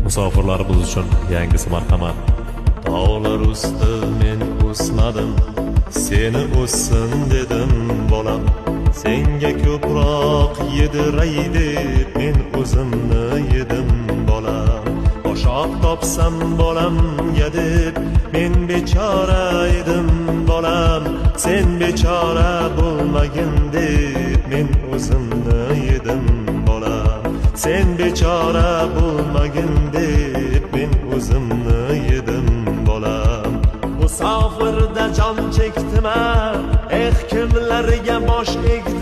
musofirlarimiz uchun yangisi marhamat. Dağlar usti men o'smadim, seni o'ssin dedim bolam. Senga ko'proq yediray deb men o'zimni yedim bolam. Oshoq topsam bolamga deb men bechora edim bolam. Sen bechora bo'lmagin deb men o'zimni yedim bolam. Sen bechora bo'lmagin deb men o'zimni yedim bolam. Musofirda jon chekdim, kimlarga bosh egdim.